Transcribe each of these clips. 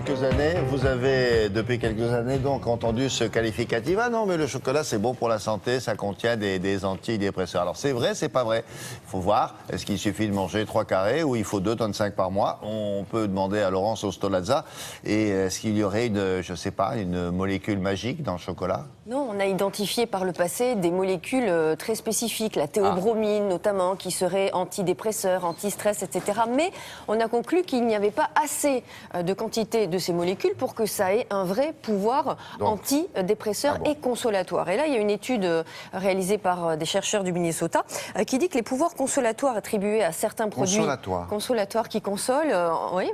quelques années, depuis quelques années donc entendu ce qualificatif. Ah non, mais le chocolat c'est bon pour la santé, ça contient des antidépresseurs. Alors c'est vrai, c'est pas vrai. Il faut voir, est-ce qu'il suffit de manger 3 carrés ou il faut 2,5 tonnes par mois? On peut demander à Laurence Ostolazza. Et est-ce qu'il y aurait je sais pas, une molécule magique dans le chocolat? Non, on a identifié par le passé des molécules très spécifiques, la théobromine notamment, qui serait antidépresseur, anti-stress, etc. Mais on a conclu qu'il n'y avait pas assez de quantité de ces molécules pour que ça ait un vrai pouvoir antidépresseur et consolatoire. Et là, il y a une étude réalisée par des chercheurs du Minnesota qui dit que les pouvoirs consolatoires attribués à certains produits... Consolatoires qui consolent, oui.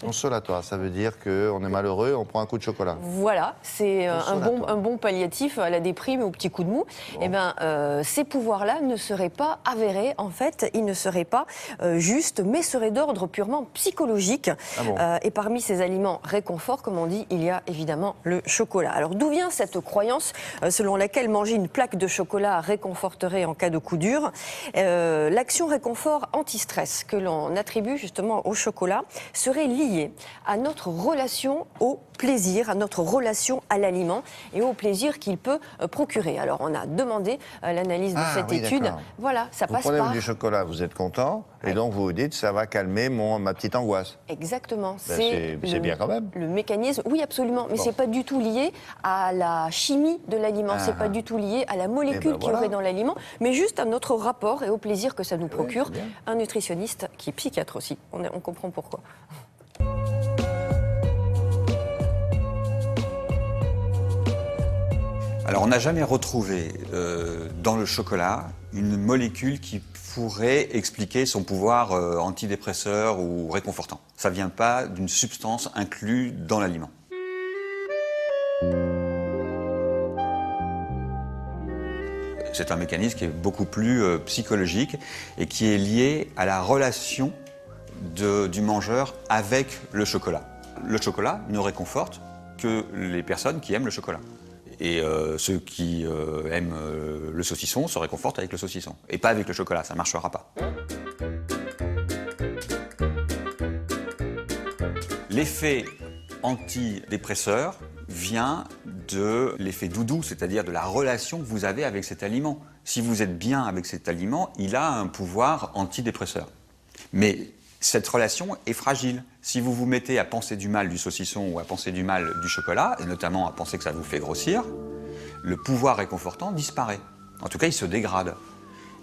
Consolatoire, ça veut dire qu'on est malheureux, on prend un coup de chocolat. Voilà, c'est un bon palliatif à la déprime, au petit coup de mou. Bon. Eh bien, ces pouvoirs-là ne seraient pas avérés, en fait, ils ne seraient pas justes, mais seraient d'ordre purement psychologique. Et parmi ces aliments réconfort, comme on dit, il y a évidemment le chocolat. Alors d'où vient cette croyance selon laquelle manger une plaque de chocolat réconforterait en cas de coup dur? L'action réconfort anti-stress que l'on attribue justement au chocolat serait liée à notre relation au plaisir, à notre relation à l'aliment et au plaisir qu'il peut procurer. Alors on a demandé l'analyse de cette étude. Voilà, ça passe par... Vous prenez du chocolat, vous êtes content, et donc vous vous dites ça va calmer ma petite angoisse. Exactement. C'est bien quand même. Le mécanisme, oui absolument, mais c'est pas du tout lié à la chimie de l'aliment, c'est pas du tout lié à la molécule qu'il y aurait dans l'aliment, mais juste à notre rapport et au plaisir que ça nous procure. Un nutritionniste qui est psychiatre aussi, on comprend pourquoi. Alors, on n'a jamais retrouvé dans le chocolat une molécule qui pourrait expliquer son pouvoir antidépresseur ou réconfortant. Ça ne vient pas d'une substance inclue dans l'aliment. C'est un mécanisme qui est beaucoup plus psychologique et qui est lié à la relation du mangeur avec le chocolat. Le chocolat ne réconforte que les personnes qui aiment le chocolat. Et ceux qui aiment le saucisson se réconfortent avec le saucisson. Et pas avec le chocolat, ça ne marchera pas. L'effet antidépresseur vient de l'effet doudou, c'est-à-dire de la relation que vous avez avec cet aliment. Si vous êtes bien avec cet aliment, il a un pouvoir antidépresseur. Mais cette relation est fragile. Si vous vous mettez à penser du mal du saucisson ou à penser du mal du chocolat, et notamment à penser que ça vous fait grossir, le pouvoir réconfortant disparaît. En tout cas, il se dégrade.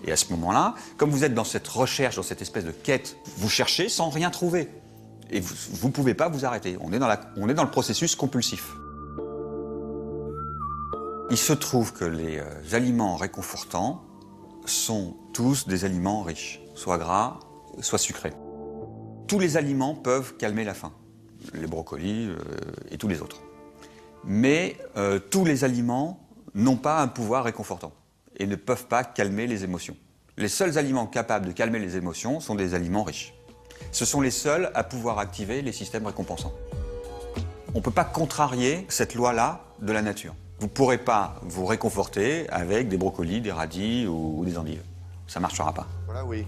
Et à ce moment-là, comme vous êtes dans cette recherche, dans cette espèce de quête, vous cherchez sans rien trouver. Et vous ne pouvez pas vous arrêter. On est dans le processus compulsif. Il se trouve que les aliments réconfortants sont tous des aliments riches, soit gras, soit sucrés. Tous les aliments peuvent calmer la faim, les brocolis et tous les autres. Mais tous les aliments n'ont pas un pouvoir réconfortant et ne peuvent pas calmer les émotions. Les seuls aliments capables de calmer les émotions sont des aliments riches. Ce sont les seuls à pouvoir activer les systèmes récompensants. On ne peut pas contrarier cette loi-là de la nature. Vous ne pourrez pas vous réconforter avec des brocolis, des radis ou des endives. Ça ne marchera pas. Voilà, oui.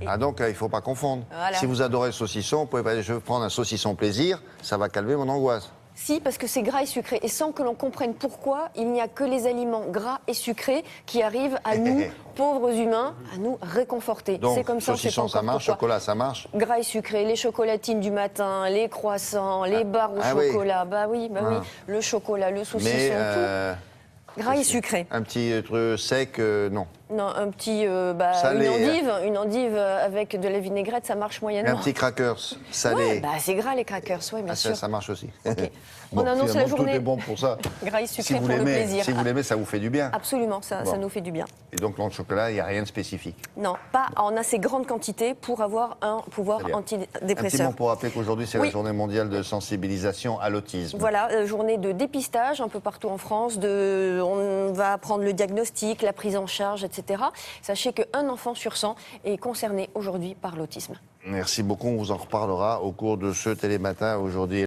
Ah donc, il ne faut pas confondre. Voilà. Si vous adorez le saucisson, vous pouvez pas dire je vais prendre un saucisson plaisir, ça va calmer mon angoisse. Si, parce que c'est gras et sucré. Et sans que l'on comprenne pourquoi, il n'y a que les aliments gras et sucrés qui arrivent à nous, pauvres humains, à nous réconforter. Donc, c'est comme ça, saucisson, ça marche, chocolat, ça marche. Gras et sucré, les chocolatines du matin, les croissants, les barres au chocolat. Oui. Le chocolat, le saucisson, tout. Gras et sucré. Un petit truc sec, non. Non, un petit, salé, une endive avec de la vinaigrette, ça marche moyennement. Un petit crackers salé. Ouais, c'est gras les crackers, oui, bien sûr. Ça marche aussi. Okay. Bon, on annonce la journée. Tout est bon pour ça. Gras et sucré pour le plaisir. Si vous l'aimez, ça vous fait du bien. Absolument, ça nous fait du bien. Et donc dans le chocolat, il n'y a rien de spécifique. Non, pas en assez grande quantité pour avoir un pouvoir antidépresseur. Un petit mot pour rappeler qu'aujourd'hui, c'est la journée mondiale de sensibilisation à l'autisme. Voilà, journée de dépistage un peu partout en France. On va apprendre le diagnostic, la prise en charge, etc. Sachez qu'un enfant sur 100 est concerné aujourd'hui par l'autisme. Merci beaucoup, on vous en reparlera au cours de ce télématin aujourd'hui.